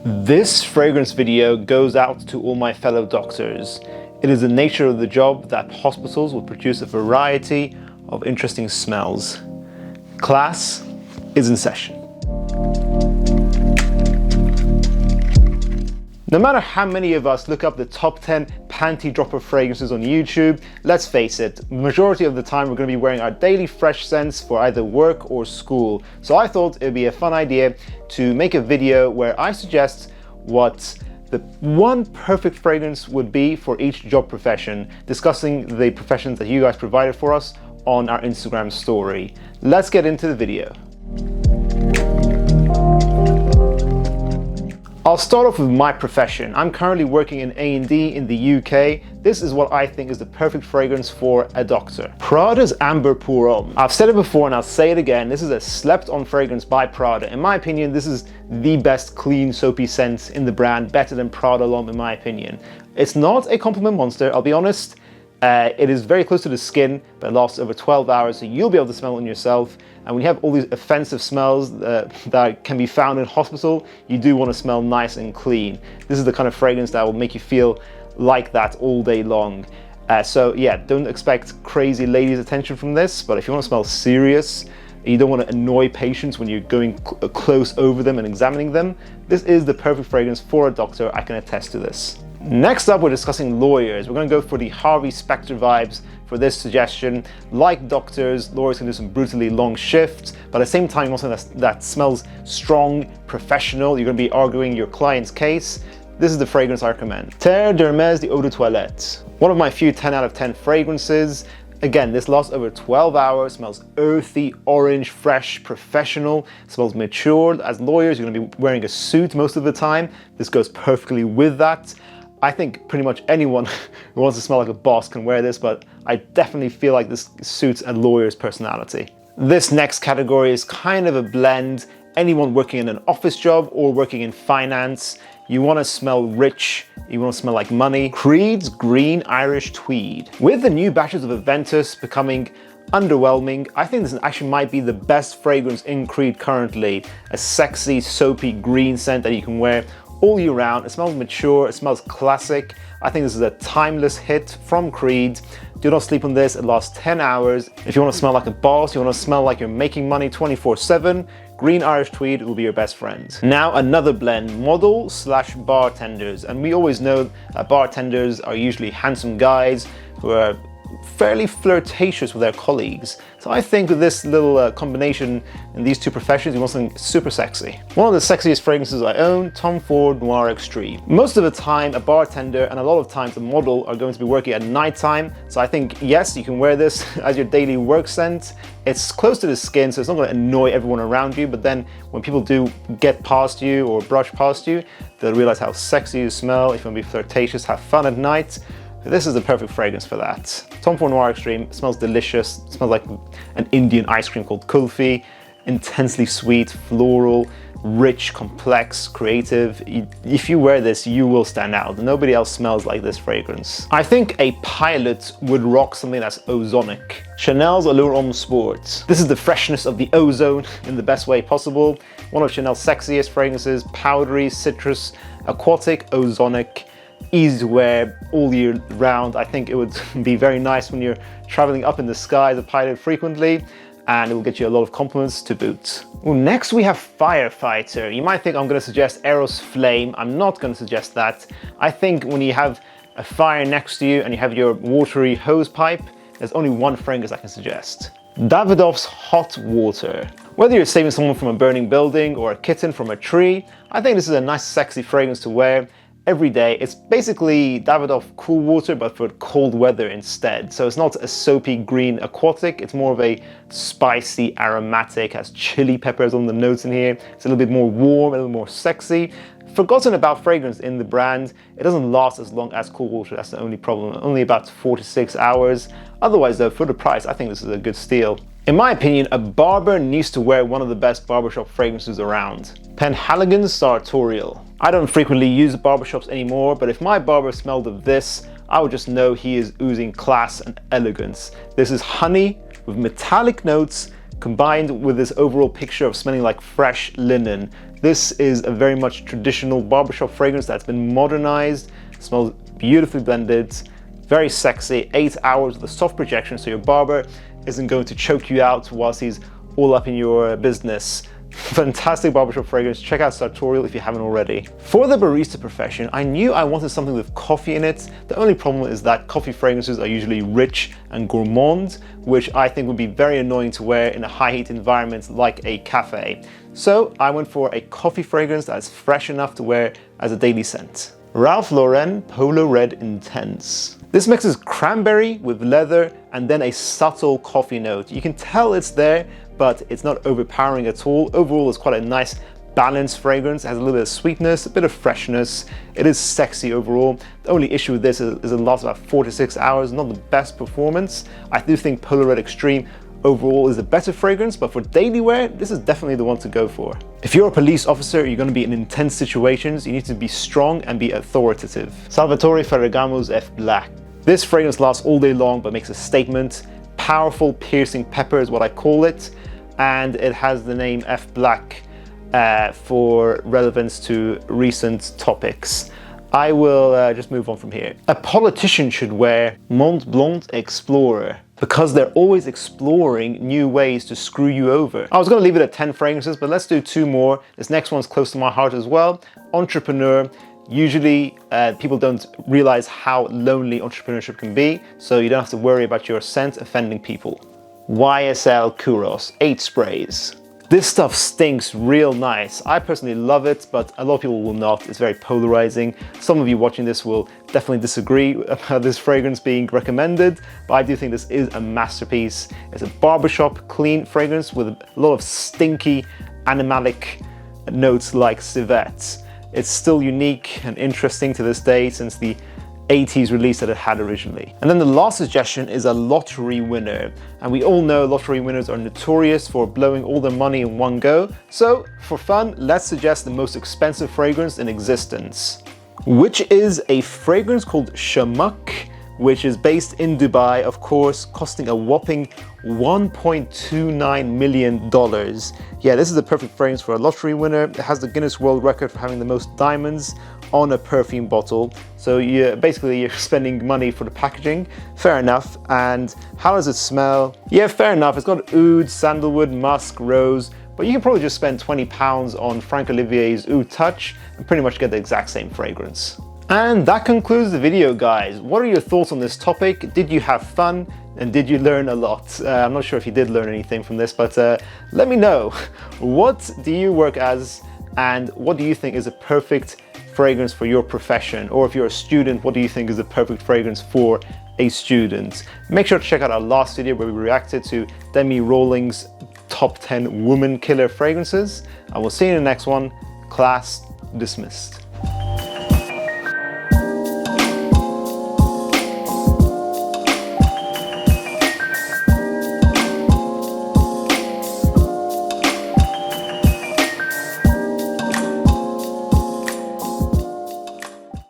This fragrance video goes out to all my fellow doctors. It is the nature of the job that hospitals will produce a variety of interesting smells. Class is in session. No matter how many of us look up the top 10 panty dropper fragrances on YouTube, let's face it, the majority of the time we're going to be wearing our daily fresh scents for either work or school. So I thought it would be a fun idea to make a video where I suggest what the one perfect fragrance would be for each job profession, discussing the professions that you guys provided for us on our Instagram story. Let's get into the video. I'll start off with my profession. I'm currently working in A&D in the UK. This is what I think is the perfect fragrance for a doctor. Prada's Amber Pour Homme. I've said it before and I'll say it again. This is a slept-on fragrance by Prada. In my opinion, this is the best clean soapy scent in the brand, better than Prada L'Homme in my opinion. It's not a compliment monster, I'll be honest. It is very close to the skin, but it lasts over 12 hours, so you'll be able to smell it on yourself. And when you have all these offensive smells that can be found in hospital, you do want to smell nice and clean. This is the kind of fragrance that will make you feel like that all day long. So yeah, don't expect crazy ladies' attention from this, but if you want to smell serious, you don't want to annoy patients when you're going close over them and examining them, this is the perfect fragrance for a doctor. I can attest to this. Next up, we're discussing lawyers. We're going to go for the Harvey Specter vibes for this suggestion. Like doctors, lawyers can do some brutally long shifts, but at the same time, you want something that smells strong, professional. You're going to be arguing your client's case. This is the fragrance I recommend. Terre d'Hermès de Eau de Toilette. One of my few 10 out of 10 fragrances. Again, this lasts over 12 hours, smells earthy, orange, fresh, professional, smells mature. As lawyers, you're going to be wearing a suit most of the time. This goes perfectly with that. I think pretty much anyone who wants to smell like a boss can wear this, but I definitely feel like this suits a lawyer's personality. This next category is kind of a blend. Anyone working in an office job or working in finance, you want to smell rich, you want to smell like money. Creed's Green Irish Tweed. With the new batches of Aventus becoming underwhelming, I think this actually might be the best fragrance in Creed currently. A sexy, soapy green scent that you can wear all year round. It smells mature, it smells classic. I think this is a timeless hit from Creed. Do not sleep on this, it lasts 10 hours. If you want to smell like a boss, you want to smell like you're making money 24/7, Green Irish Tweed will be your best friend. Now another blend, model/bartenders. And we always know that bartenders are usually handsome guys who are fairly flirtatious with their colleagues. So I think with this little combination in these two professions, you want something super sexy. One of the sexiest fragrances I own, Tom Ford Noir Extreme. Most of the time, a bartender and a lot of times a model are going to be working at nighttime. So I think, yes, you can wear this as your daily work scent. It's close to the skin, so it's not going to annoy everyone around you. But then when people do get past you or brush past you, they'll realize how sexy you smell. If you want to be flirtatious, have fun at night, this is the perfect fragrance for that. Tom Ford Noir Extreme smells delicious. It smells like an Indian ice cream called kulfi. Intensely sweet, floral, rich, complex, creative. If you wear this, you will stand out. Nobody else smells like this fragrance. I think a pilot would rock something that's ozonic. Chanel's Allure Homme Sport. This is the freshness of the ozone in the best way possible. One of Chanel's sexiest fragrances, powdery, citrus, aquatic, ozonic. Easy to wear all year round. I think it would be very nice when you're traveling up in the sky as a pilot frequently, and it will get you a lot of compliments to boot. Well, next we have Firefighter. You might think I'm going to suggest Eros Flame. I'm not going to suggest that. I think when you have a fire next to you and you have your watery hose pipe, there's only one fragrance I can suggest. Davidoff's Hot Water. Whether you're saving someone from a burning building or a kitten from a tree, I think this is a nice sexy fragrance to wear every day. It's basically Davidoff Cool Water, but for cold weather instead. So it's not a soapy green aquatic, it's more of a spicy, aromatic, has chili peppers on the notes in here. It's a little bit more warm, a little more sexy. Forgotten about fragrance in the brand. It doesn't last as long as Cool Water, that's the only problem. Only about 4 to 6 hours. Otherwise though, for the price, I think this is a good steal. In my opinion, a barber needs to wear one of the best barbershop fragrances around. Penhaligon's Sartorial. I don't frequently use barbershops anymore, but if my barber smelled of this, I would just know he is oozing class and elegance. This is honey with metallic notes combined with this overall picture of smelling like fresh linen. This is a very much traditional barbershop fragrance that's been modernized. It smells beautifully blended, very sexy, 8 hours with a soft projection so your barber isn't going to choke you out whilst he's all up in your business. Fantastic barbershop fragrance. Check out Sartorial if you haven't already. For the barista profession, I knew I wanted something with coffee in it. The only problem is that coffee fragrances are usually rich and gourmand, which I think would be very annoying to wear in a high heat environment like a cafe. So I went for a coffee fragrance that's fresh enough to wear as a daily scent. Ralph Lauren Polo Red Intense. This mixes cranberry with leather and then a subtle coffee note. You can tell it's there, but it's not overpowering at all. Overall, it's quite a nice balanced fragrance. It has a little bit of sweetness, a bit of freshness. It is sexy overall. The only issue with this is it lasts about 4 to 6 hours, not the best performance. I do think Polo Red Extreme overall is a better fragrance, but for daily wear, this is definitely the one to go for. If you're a police officer, you're going to be in intense situations, you need to be strong and be authoritative. Salvatore Ferragamo's F Black. This fragrance lasts all day long but makes a statement. Powerful, piercing pepper is what I call it, and it has the name F Black for relevance to recent topics. I will just move on from here. A politician should wear Mont Blanc Explorer because they're always exploring new ways to screw you over. I was going to leave it at 10 fragrances, but let's do 2 more. This next one's close to my heart as well. Entrepreneur. Usually people don't realize how lonely entrepreneurship can be, so you don't have to worry about your scent offending people. YSL Kuros 8 sprays. This stuff stinks real nice. I personally love it, but a lot of people will not. It's very polarizing. Some of you watching this will definitely disagree about this fragrance being recommended, but I do think this is a masterpiece. It's a barbershop clean fragrance with a lot of stinky animalic notes like civet. It's still unique and interesting to this day since the 80s release that it had originally. And then the last suggestion is a lottery winner. And we all know lottery winners are notorious for blowing all their money in one go. So for fun, let's suggest the most expensive fragrance in existence, which is a fragrance called Shamak, which is based in Dubai, of course, costing a whopping $1.29 million. Yeah, this is the perfect fragrance for a lottery winner. It has the Guinness World Record for having the most diamonds on a perfume bottle. So you're spending money for the packaging. Fair enough. And how does it smell? Yeah, fair enough. It's got oud, sandalwood, musk, rose, but you can probably just spend £20 on Frank Olivier's Oud Touch and pretty much get the exact same fragrance. And that concludes the video, guys. What are your thoughts on this topic? Did you have fun? And did you learn a lot? I'm not sure if you did learn anything from this, but let me know. What do you work as, and what do you think is a perfect fragrance for your profession? Or if you're a student, what do you think is the perfect fragrance for a student? Make sure to check out our last video where we reacted to Demi Rawlings' top 10 woman killer fragrances. I will see you in the next one. Class dismissed.